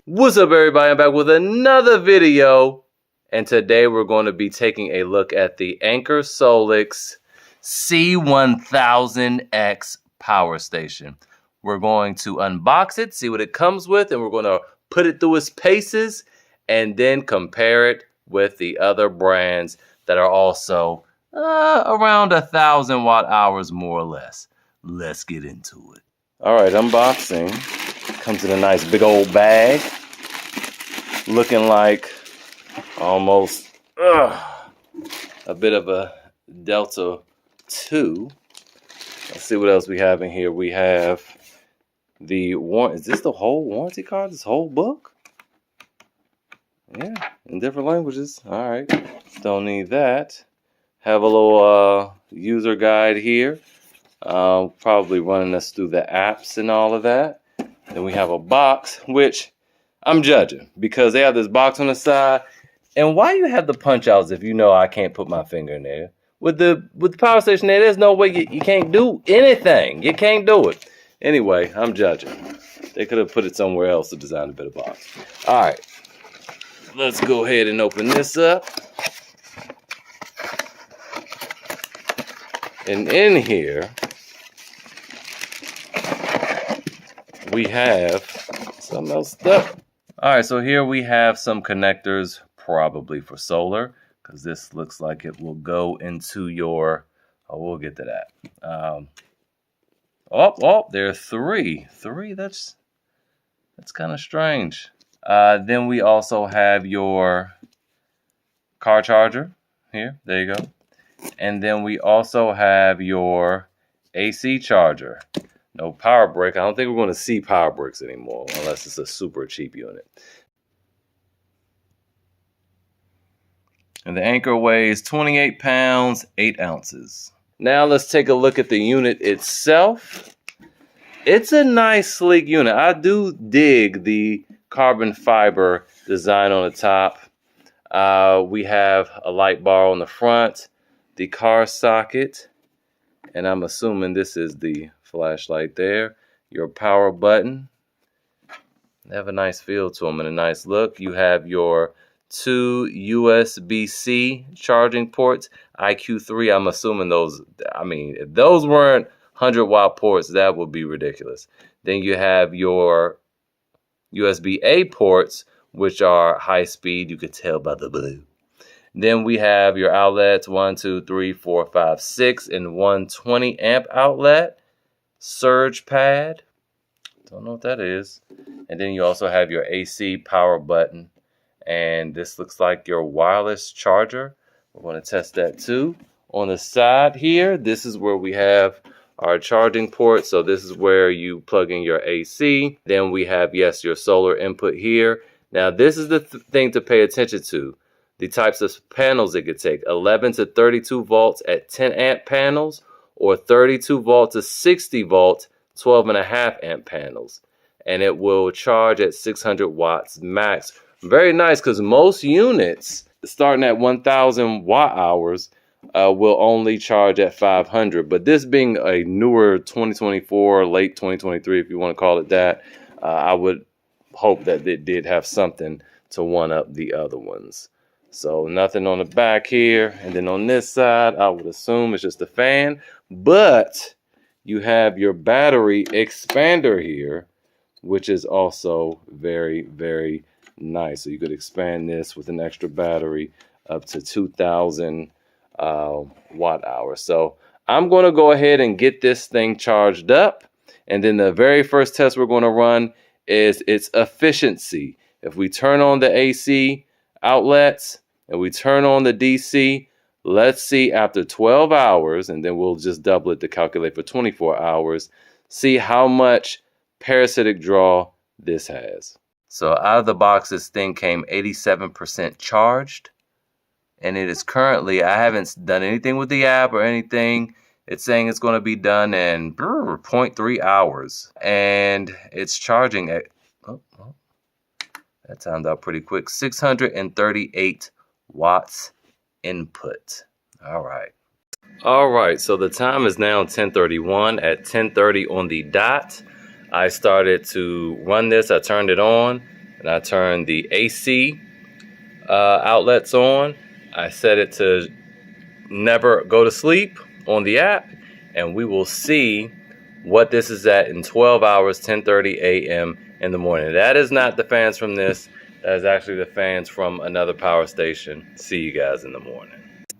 What's up, everybody? I'm back with another video, and today we're going to be taking a look at the Anker SOLIX C1000X power station. We're going to unbox it, see what it comes with, and we're going to put it through its paces and then compare it with the other brands that are also around 1,000 watt hours more or less. Let's get into it. All right, unboxing. Comes in a nice big old bag, looking like almost a bit of a Delta 2. Let's see what else we have in here. We have the is this the whole warranty card? This whole book? Yeah, in different languages. All right, don't need that. Have a little user guide here. Probably running us through the apps and all of that. Then we have a box, which I'm judging because they have this box on the side. And why you have the punch outs if you know I can't put my finger in there? With the power station there's no way you can't do anything. You can't do it. Anyway, I'm judging. They could have put it somewhere else to design a better box. All right, let's go ahead and open this up. And in here, we have something else stuff. All right, so here we have some connectors, probably for solar, because this looks like it will go into your, we'll get to that. There are three. That's kind of strange. Then we also have your car charger here. There you go. And then we also have your AC charger. No power brick. I don't think we're going to see power bricks anymore unless it's a super cheap unit. And the Anker weighs 28 pounds, 8 ounces. Now let's take a look at the unit itself. It's a nice, sleek unit. I do dig the carbon fiber design on the top. We have a light bar on the front, the car socket, and I'm assuming this is the flashlight there. Your power button. They have a nice feel to them and a nice look. You have your 2 USB-C charging ports. IQ3, I'm assuming those, if those weren't 100-watt ports, that would be ridiculous. Then you have your USB-A ports, which are high speed. You could tell by the blue. Then we have your outlets, 1, 2, 3, 4, 5, 6, and 120 amp outlet. Surge pad, don't know what that is. And then you also have your AC power button, and this looks like your wireless charger. We're going to test that too. On the side here, this is where we have our charging port. So this is where you plug in your AC. Then we have, yes, your solar input here. Now this is the thing to pay attention to. The types of panels it could take: 11 to 32 volts at 10 amp panels, or 32 volts to 60 volts, 12.5 amp panels. And it will charge at 600 watts max. Very nice, because most units starting at 1,000 watt hours will only charge at 500. But this being a newer 2024, late 2023, if you want to call it that, I would hope that it did have something to one up the other ones. So nothing on the back here. And then on this side, I would assume it's just a fan. But you have your battery expander here, which is also very, very nice. So you could expand this with an extra battery up to 2,000 watt hours. So I'm going to go ahead and get this thing charged up. And then the very first test we're going to run is its efficiency. If we turn on the AC outlets and we turn on the DC, let's see after 12 hours, and then we'll just double it to calculate for 24 hours, see how much parasitic draw this has. So out of the box, this thing came 87% charged, and it is currently, I haven't done anything with the app or anything. It's saying it's going to be done in 0.3 hours, and it's charging at, that timed out pretty quick, 638 watts input. All right, so the time is now 10:31. At 10:30 on the dot, I started to run this. I turned it on, and I turn the AC outlets on. I set it to never go to sleep on the app, and we will see what this is at in 12 hours, 10:30 a.m. in the morning. That is not the fans from this. That is actually the fans from another power station. See you guys in the morning.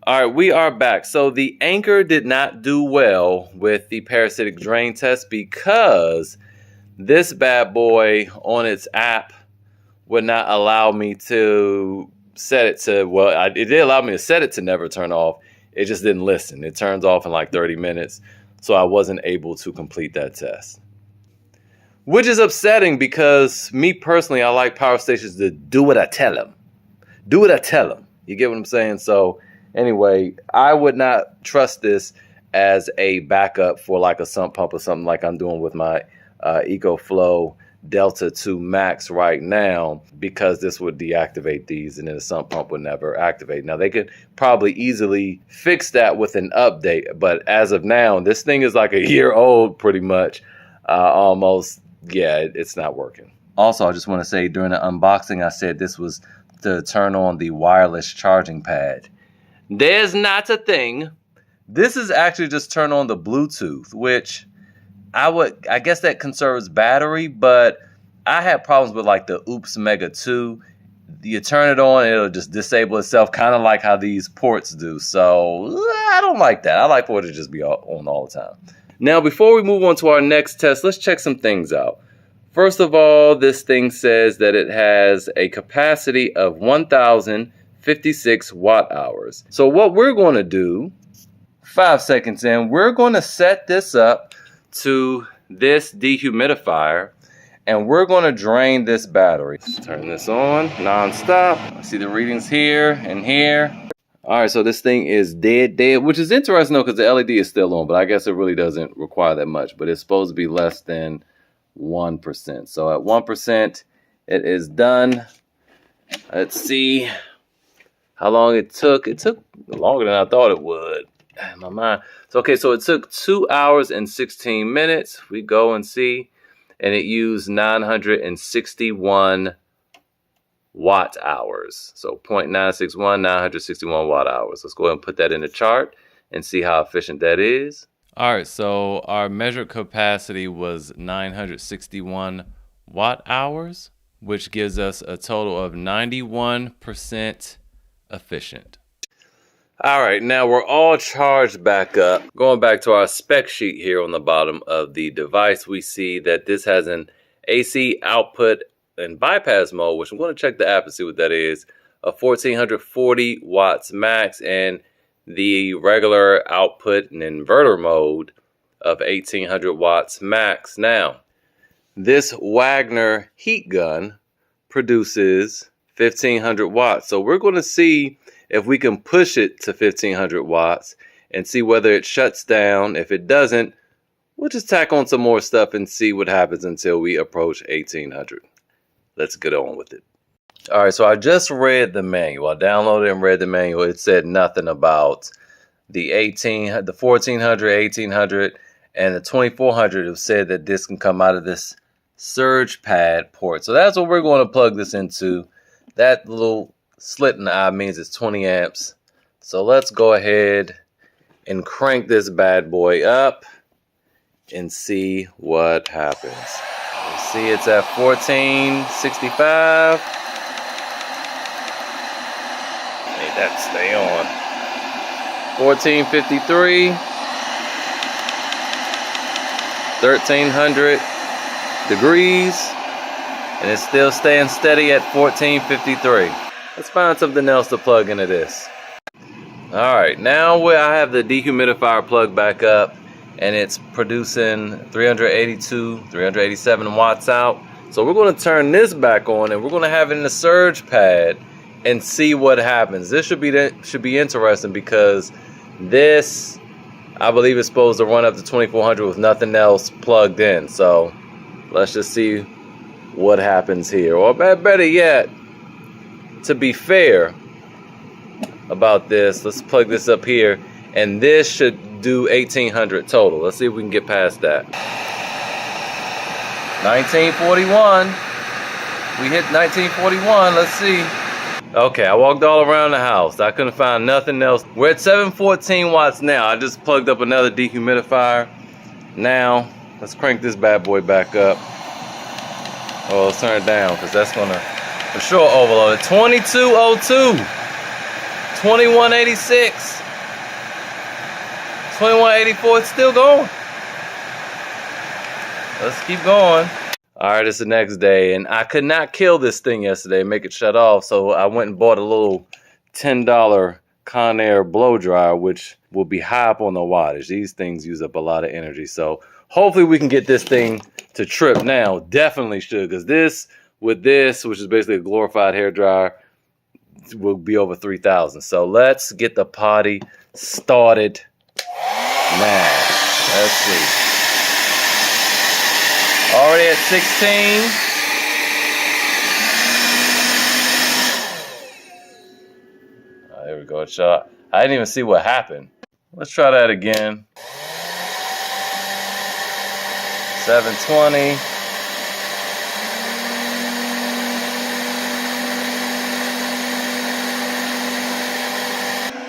All right, we are back. So the Anker did not do well with the parasitic drain test because this bad boy on its app would not allow me to set it to, well, it did allow me to set it to never turn off. It just didn't listen. It turns off in like 30 minutes. So I wasn't able to complete that test. Which is upsetting because me personally, I like power stations to do what I tell them. Do what I tell them. You get what I'm saying? So anyway, I would not trust this as a backup for like a sump pump or something like I'm doing with my EcoFlow Delta 2 Max right now, because this would deactivate these and then the sump pump would never activate. Now they could probably easily fix that with an update, but as of now, this thing is like a year old pretty much, almost. Yeah, it's not working. Also, I just want to say during the unboxing, I said this was to turn on the wireless charging pad. There's not a thing. This is actually just turn on the Bluetooth, which I guess that conserves battery, but I had problems with like the Oops Mega 2. You turn it on, it'll just disable itself, kind of like how these ports do. So I don't like that. I like for it to just be on all the time. Now, before we move on to our next test, let's check some things out. First of all, this thing says that it has a capacity of 1,056 watt hours. So what we're going to do, 5 seconds in, we're going to set this up to this dehumidifier, and we're going to drain this battery. Turn this on non-stop. I see the readings here and here. All right, so this thing is dead, which is interesting though, because the LED is still on, but I guess it really doesn't require that much, but it's supposed to be less than 1%. So at 1%, it is done. Let's see how long it took. It took longer than I thought it would. My mind. So, okay, so it took 2 hours and 16 minutes. We go and see, and it used 961 watt hours. So 0.961, 961 watt hours. Let's go ahead and put that in the chart and see how efficient that is. All right, so our measured capacity was 961 watt hours, which gives us a total of 91% efficient. All right, now we're all charged back up. Going back to our spec sheet here on the bottom of the device, we see that this has an AC output and bypass mode, which I'm going to check the app and see what that is, of 1440 watts max, and the regular output and inverter mode of 1800 watts max. Now, this Wagner heat gun produces 1500 watts. So we're going to see if we can push it to 1500 watts and see whether it shuts down. If it doesn't, we'll just tack on some more stuff and see what happens until we approach 1800. Let's get on with it. All right, so I just read the manual. I downloaded and read the manual. It said nothing about the 1400, 1800, and the 2400. It said that this can come out of this surge pad port. So that's what we're going to plug this into. That little slit in the eye means it's 20 amps. So let's go ahead and crank this bad boy up and see what happens. You see it's at 1465. Made that stay on. 1453. 1300 degrees. And it's still staying steady at 1453. Let's find something else to plug into this. Alright, now I have the dehumidifier plugged back up, and it's producing 387 watts out. So we're going to turn this back on, and we're going to have it in the surge pad and see what happens. This should be interesting, because this, I believe, is supposed to run up to 2400 with nothing else plugged in. So let's just see what happens here. Or better yet, to be fair about this, let's plug this up here, and this should do 1800 total. Let's see if we can get past that. 1941. We hit 1941. Let's see. Okay, I walked all around the house. I couldn't find nothing else. We're at 714 watts now. I just plugged up another dehumidifier. Now, let's crank this bad boy back up. Oh, let's turn it down because that's gonna for sure overload it. 2202, 2186, 2184. It's still going. Let's keep going. All right, it's the next day, and I could not kill this thing yesterday, make it shut off, so I went and bought a little $10 Conair blow dryer, which will be high up on the wattage. These things use up a lot of energy, so hopefully we can get this thing to trip. Now, definitely should, because this, with this, which is basically a glorified hair dryer, will be over 3,000. So let's get the party started now. Let's see. Already at 16. There we go. Shot. I didn't even see what happened. Let's try that again. 720.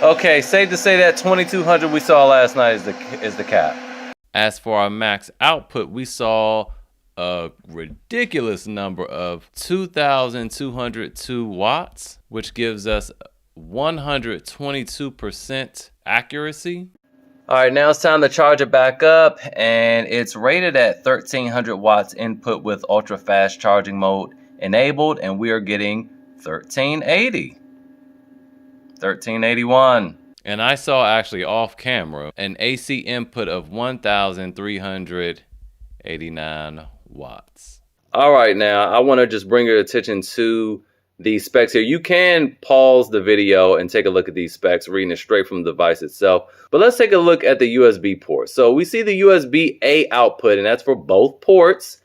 Okay, safe to say that 2200 we saw last night is the cap. As for our max output, we saw a ridiculous number of 2,202 watts, which gives us 122% accuracy. All right, now it's time to charge it back up, and it's rated at 1,300 watts input with ultra fast charging mode enabled, and we are getting 1380, 1381. And I saw actually off camera an AC input of 1,389 watts. All right, now I want to just bring your attention to these specs here. You can pause the video and take a look at these specs, reading it straight from the device itself. But let's take a look at the USB port. So we see the USB-A output, and that's for both ports.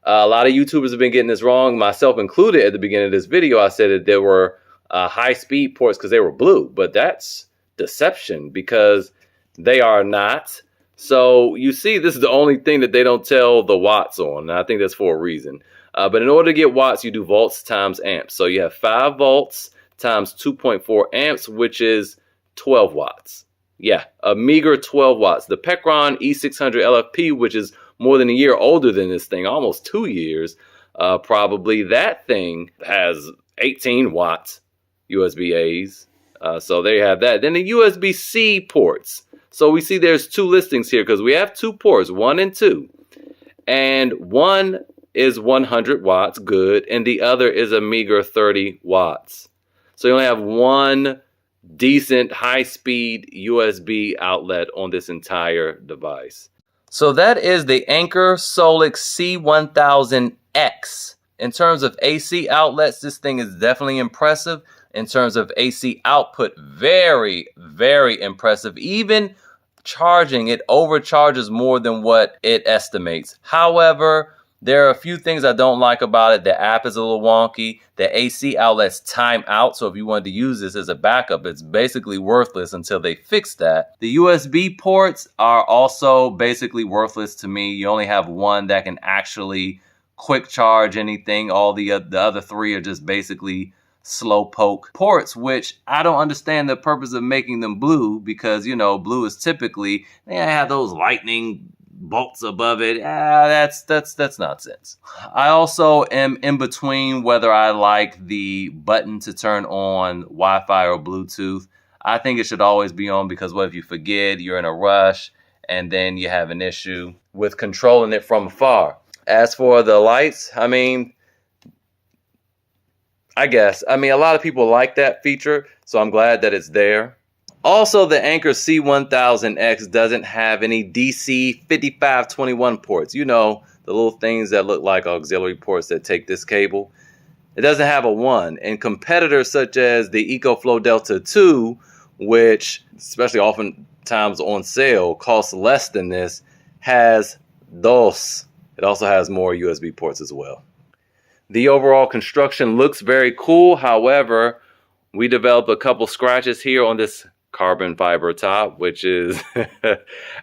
A lot of YouTubers have been getting this wrong, myself included. At the beginning of this video, I said that there were high-speed ports because they were blue, but that's deception because they are not. So you see, this is the only thing that they don't tell the watts on, and I think that's for a reason. But in order to get watts, you do volts times amps. So you have 5 volts times 2.4 amps, which is 12 watts. Yeah, a meager 12 watts. The Pecron E600 LFP, which is more than a year older than this thing, almost 2 years, probably, that thing has 18 watts USB-A's. So there you have that. Then the USB-C ports. So we see there's 2 listings here because we have 2 ports, 1 and 2. And one is 100 watts, good, and the other is a meager 30 watts. So you only have one decent high-speed USB outlet on this entire device. So that is the Anker SOLIX C1000X. In terms of AC outlets, this thing is definitely impressive. In terms of AC output, very, very impressive. Even charging, it overcharges more than what it estimates. However, there are a few things I don't like about it. The app is a little wonky. The AC outlets time out. So if you wanted to use this as a backup, it's basically worthless until they fix that. The USB ports are also basically worthless to me. You only have one that can actually quick charge anything. All the other 3 are just basically slow poke ports, which I don't understand the purpose of making them blue, because, you know, blue is typically, they have those lightning bolts above it. That's nonsense. I also am in between whether I like the button to turn on Wi-Fi or Bluetooth. I think it should always be on, because what if you forget, you're in a rush, and then you have an issue with controlling it from afar. As for the lights, I mean, a lot of people like that feature, so I'm glad that it's there. Also, the Anker C1000X doesn't have any DC 5521 ports. You know, the little things that look like auxiliary ports that take this cable. It doesn't have a 1. And competitors such as the EcoFlow Delta 2, which, especially oftentimes on sale, costs less than this, has dos. It also has more USB ports as well. The overall construction looks very cool. However, we developed a couple scratches here on this carbon fiber top, which is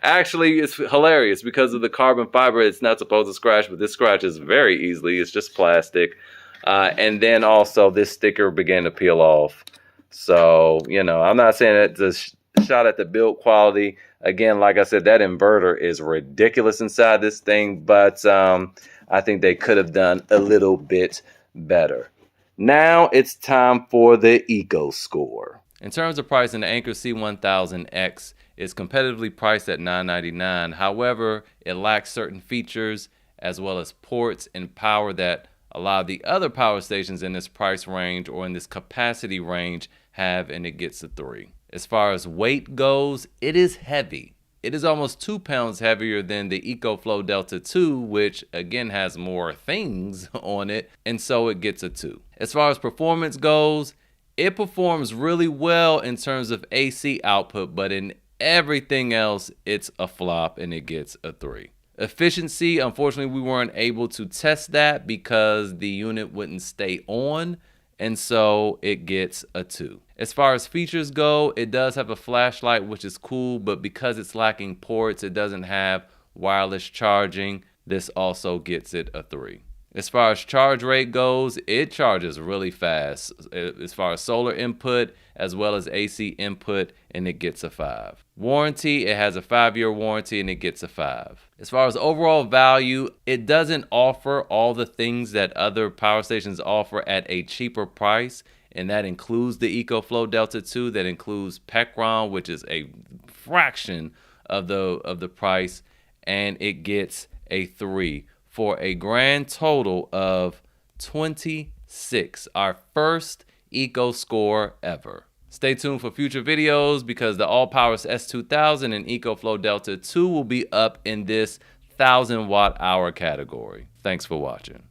actually, it's hilarious because of the carbon fiber. It's not supposed to scratch, but this scratches very easily. It's just plastic. And then also this sticker began to peel off. So, you know, I'm not saying it's a shot at the build quality. Again, like I said, that inverter is ridiculous inside this thing, but I think they could have done a little bit better. Now it's time for the Eco Score. In terms of pricing, the Anker C1000X is competitively priced at $999. However, it lacks certain features as well as ports and power that a lot of the other power stations in this price range or in this capacity range have, and it gets a 3. As far as weight goes, it is heavy. It is almost 2 pounds heavier than the EcoFlow Delta 2, which again has more things on it, and so it gets a 2. As far as performance goes, it performs really well in terms of AC output, but in everything else, it's a flop and it gets a 3. Efficiency, unfortunately, we weren't able to test that because the unit wouldn't stay on, and so it gets a 2. As far as features go, it does have a flashlight, which is cool, but because it's lacking ports, it doesn't have wireless charging. This also gets it a 3. As far as charge rate goes, it charges really fast as far as solar input as well as AC input, and it gets a 5. Warranty, it has a 5-year warranty and it gets a 5. As far as overall value, it doesn't offer all the things that other power stations offer at a cheaper price, and that includes the EcoFlow Delta 2, that includes PECROM, which is a fraction of the price, and it gets a 3. For a grand total of 26, our first Eco Score ever. Stay tuned for future videos because the All Powers S2000 and EcoFlow Delta 2 will be up in this 1000 watt hour category. Thanks for watching.